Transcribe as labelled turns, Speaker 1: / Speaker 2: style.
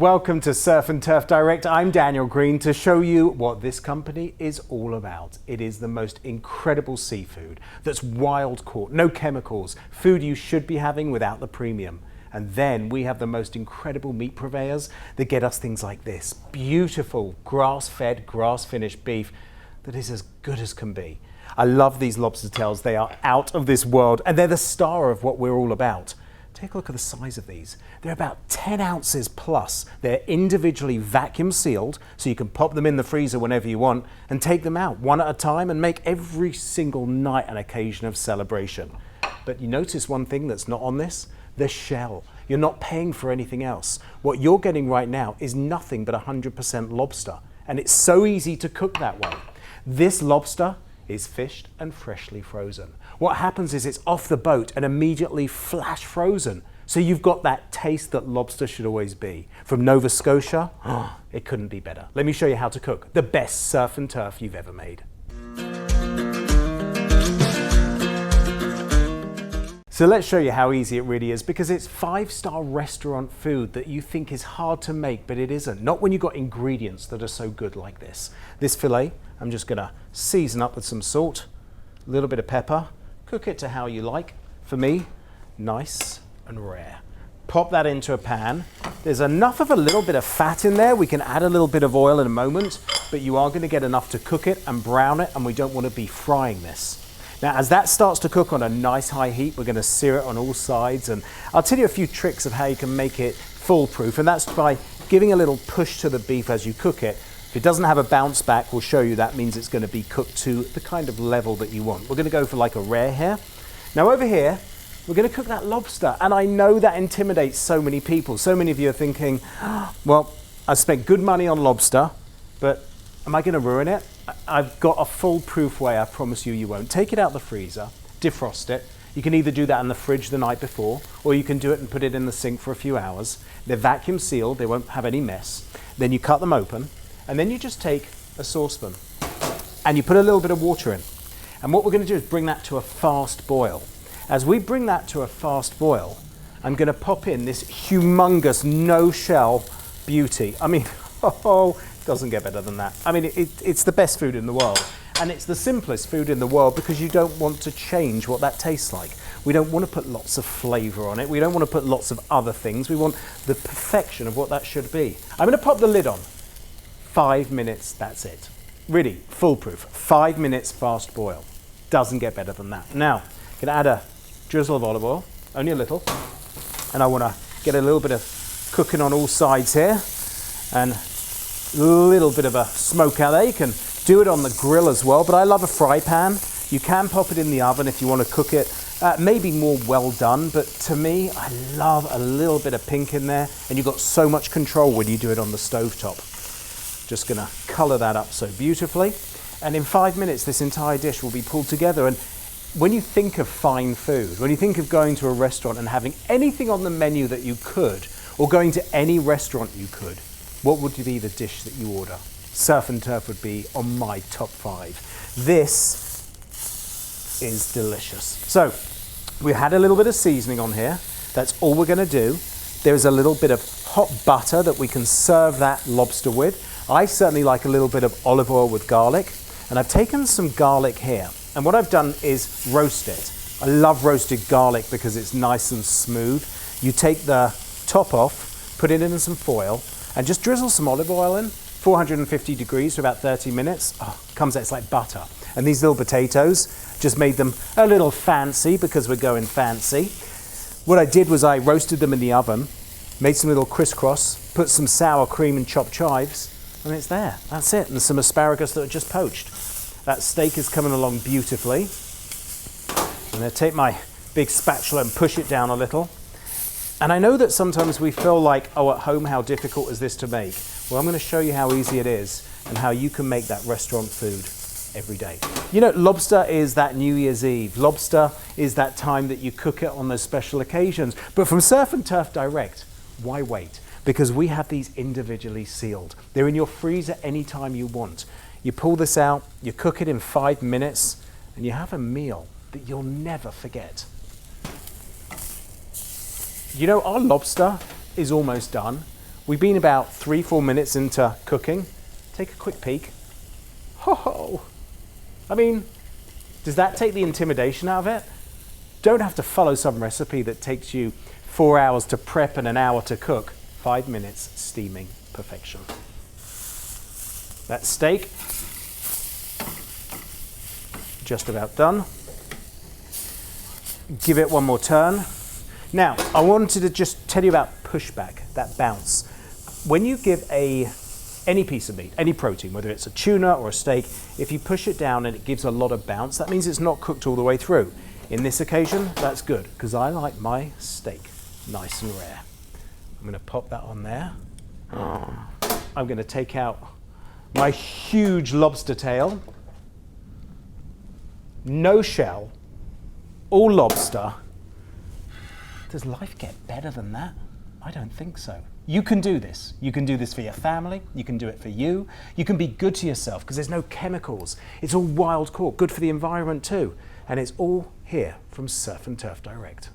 Speaker 1: Welcome to Surf and Turf Direct. I'm Daniel Green to show you what this company is all about. It is the most incredible seafood that's wild caught, no chemicals, food you should be having without the premium. And then we have the most incredible meat purveyors that get us things like this. Beautiful grass-fed, grass-finished beef that is as good as can be. I love these lobster tails. They are out of this world and they're the star of what we're all about. Take a look at the size of these. They're about 10 ounces plus. They're individually vacuum sealed, so you can pop them in the freezer whenever you want and take them out one at a time and make every single night an occasion of celebration. But you notice one thing that's not on this? The shell. You're not paying for anything else. What you're getting right now is nothing but 100% lobster, and it's so easy to cook that way. This lobster is fished and freshly frozen. What happens is it's off the boat and immediately flash frozen. So you've got that taste that lobster should always be. From Nova Scotia, it couldn't be better. Let me show you how to cook the best surf and turf you've ever made. So let's show you how easy it really is, because it's five-star restaurant food that you think is hard to make, but it isn't. Not when you've got ingredients that are so good like this. This filet, I'm just gonna season up with some salt, a little bit of pepper, cook it to how you like. For me, nice and rare. Pop that into a pan. There's enough of a little bit of fat in there. We can add a little bit of oil in a moment, but you are gonna get enough to cook it and brown it, and we don't wanna be frying this. Now, as that starts to cook on a nice high heat, we're gonna sear it on all sides, and I'll tell you a few tricks of how you can make it foolproof, and that's by giving a little push to the beef as you cook it. If it doesn't have a bounce back, we'll show you that means it's gonna be cooked to the kind of level that you want. We're gonna go for like a rare here. Now over here, we're gonna cook that lobster, and I know that intimidates so many people. So many of you are thinking, well, I spent good money on lobster, but am I gonna ruin it? I've got a foolproof way, I promise you won't. Take it out the freezer, defrost it. You can either do that in the fridge the night before, or you can do it and put it in the sink for a few hours. They're vacuum sealed, they won't have any mess. Then you cut them open, and then you just take a saucepan and you put a little bit of water in. And what we're gonna do is bring that to a fast boil. As we bring that to a fast boil, I'm gonna pop in this humongous no shell beauty. I mean, doesn't get better than that. I mean, it's the best food in the world. And it's the simplest food in the world because you don't want to change what that tastes like. We don't want to put lots of flavor on it. We don't want to put lots of other things. We want the perfection of what that should be. I'm gonna pop the lid on. 5 minutes, that's it. Really, foolproof. 5 minutes fast boil. Doesn't get better than that. Now, I'm gonna add a drizzle of olive oil, only a little. And I wanna get a little bit of cooking on all sides here. And a little bit of a smoke out there. You can do it on the grill as well, but I love a fry pan. You can pop it in the oven if you want to cook it. Maybe more well done, but to me, I love a little bit of pink in there, and you've got so much control when you do it on the stovetop. Just gonna color that up so beautifully. And in 5 minutes, this entire dish will be pulled together. And when you think of fine food, when you think of going to a restaurant and having anything on the menu that you could, or going to any restaurant you could, what would be the dish that you order? Surf and turf would be on my top 5. This is delicious. So we had a little bit of seasoning on here. That's all we're gonna do. There's a little bit of hot butter that we can serve that lobster with. I certainly like a little bit of olive oil with garlic, and I've taken some garlic here. And what I've done is roast it. I love roasted garlic because it's nice and smooth. You take the top off, put it in some foil, and just drizzle some olive oil in, 450 degrees for about 30 minutes. Comes out, it's like butter. And these little potatoes, just made them a little fancy because we're going fancy. What I did was I roasted them in the oven, made some little crisscross, put some sour cream and chopped chives, and it's there. That's it. And some asparagus that are just poached. That steak is coming along beautifully. I'm gonna take my big spatula and push it down a little. And I know that sometimes we feel like, at home, how difficult is this to make? Well, I'm gonna show you how easy it is and how you can make that restaurant food every day. You know, lobster is that New Year's Eve. Lobster is that time that you cook it on those special occasions. But from Surf and Turf Direct, why wait? Because we have these individually sealed. They're in your freezer anytime you want. You pull this out, you cook it in 5 minutes, and you have a meal that you'll never forget. You know, our lobster is almost done. We've been about 3-4 minutes into cooking. Take a quick peek. Oh, I mean, does that take the intimidation out of it? Don't have to follow some recipe that takes you 4 hours to prep and an hour to cook. 5 minutes steaming perfection. That steak, just about done. Give it one more turn. Now, I wanted to just tell you about pushback, that bounce. When you give any piece of meat, any protein, whether it's a tuna or a steak, if you push it down and it gives a lot of bounce, that means it's not cooked all the way through. In this occasion, that's good, because I like my steak nice and rare. I'm going to pop that on there. I'm going to take out my huge lobster tail. No shell, all lobster. Does life get better than that? I don't think so. You can do this. You can do this for your family. You can do it for you. You can be good to yourself because there's no chemicals. It's all wild caught, good for the environment too. And it's all here from Surf and Turf Direct.